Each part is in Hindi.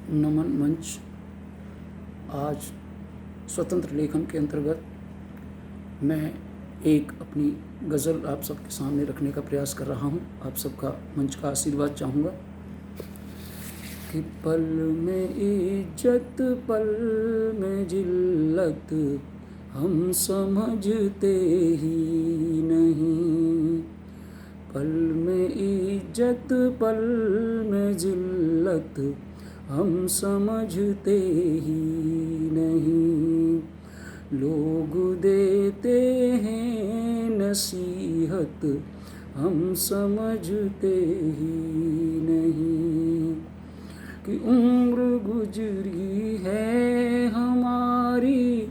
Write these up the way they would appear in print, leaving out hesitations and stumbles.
नमन मंच आज स्वतंत्र लेखन के अंतर्गत मैं एक अपनी गज़ल आप सबके सामने रखने का प्रयास कर रहा हूँ। आप सबका मंच का आशीर्वाद चाहूँगा कि पल में इज्जत पल में जिल्लत हम समझते ही नहीं। पल में इज्जत पल में जिल्लत हम समझते ही नहीं। लोग देते हैं नसीहत हम समझते ही नहीं कि उम्र गुजरी है हमारी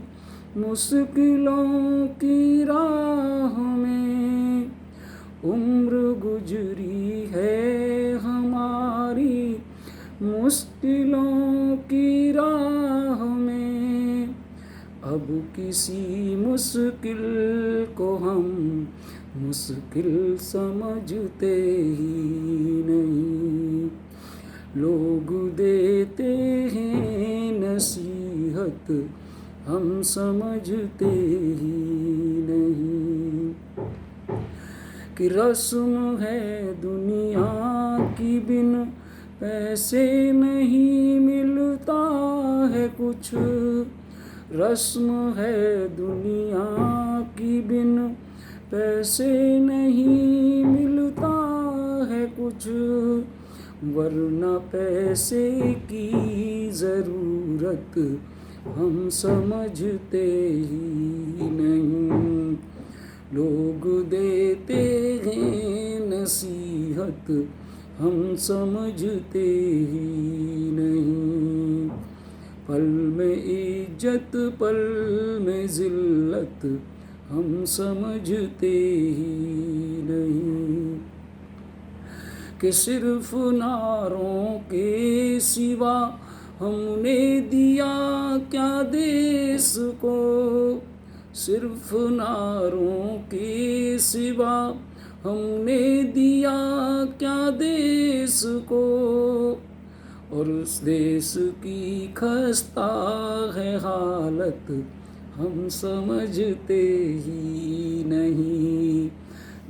मुश्किलों की राह में। उम्र गुजरी है हमारी मुश्किलों की राह में। अब किसी मुश्किल को हम मुश्किल समझते ही नहीं। लोग देते हैं नसीहत हम समझते ही नहीं कि रस्म है दुनिया की बिन पैसे नहीं मिलता है कुछ। रस्म है दुनिया की बिन पैसे नहीं मिलता है कुछ। वरना पैसे की ज़रूरत हम समझते ही नहीं। लोग देते हैं नसीहत हम समझते ही नहीं। पल में इज्जत पल में जिल्लत हम समझते ही नहीं कि सिर्फ नारों के सिवा हमने दिया क्या देश को। सिर्फ नारों के सिवा हमने दिया क्या देश को। और उस देश की खस्ता है हालत हम समझते ही नहीं।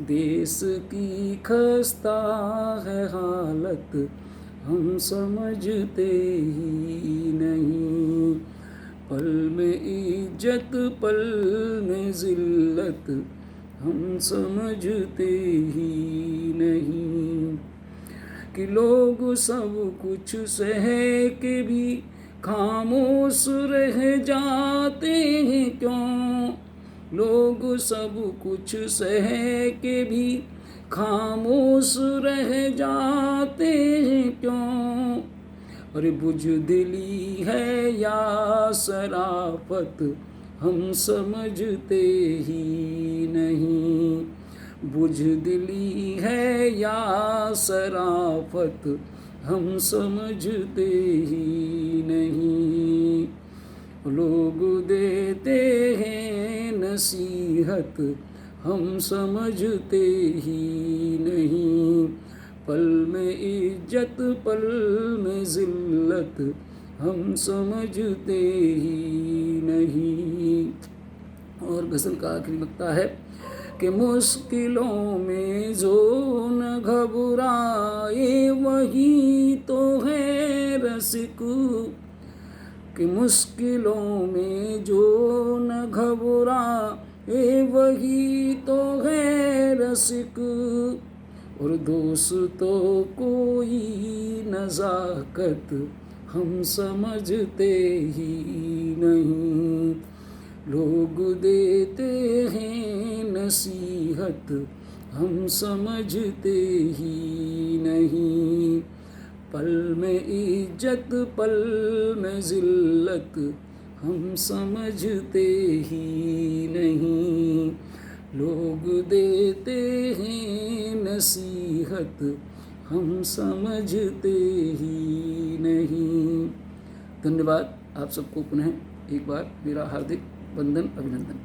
देश की खस्ता है हालत हम समझते ही नहीं। पल में इज्जत पल में जिल्लत हम समझते ही नहीं कि लोग सब कुछ सह के भी खामोश रह जाते हैं क्यों। लोग सब कुछ सह के भी खामोश रह जाते हैं क्यों। अरे बुज़दिली है या शराफत हम समझते ही नहीं। बुज़दिली है या शराफत हम समझते ही नहीं। लोग देते हैं नसीहत हम समझते ही नहीं। पल में इज्जत पल में जिल्लत हम समझते ही नहीं। और गज़ल का आखिरी लगता है कि मुश्किलों में जो न घबराए वही तो है रसिक। कि मुश्किलों में जो न घबराए वही तो है रसिक। और दोस्तों कोई नज़ाकत हम समझते ही नहीं। लोग देते हैं नसीहत हम समझते ही नहीं। पल में इज्जत पल में जिल्लत हम समझते ही नहीं। लोग देते हैं नसीहत हम समझते ही नहीं। धन्यवाद। आप सबको पुनः एक बार मेरा हार्दिक वंदन अभिनंदन।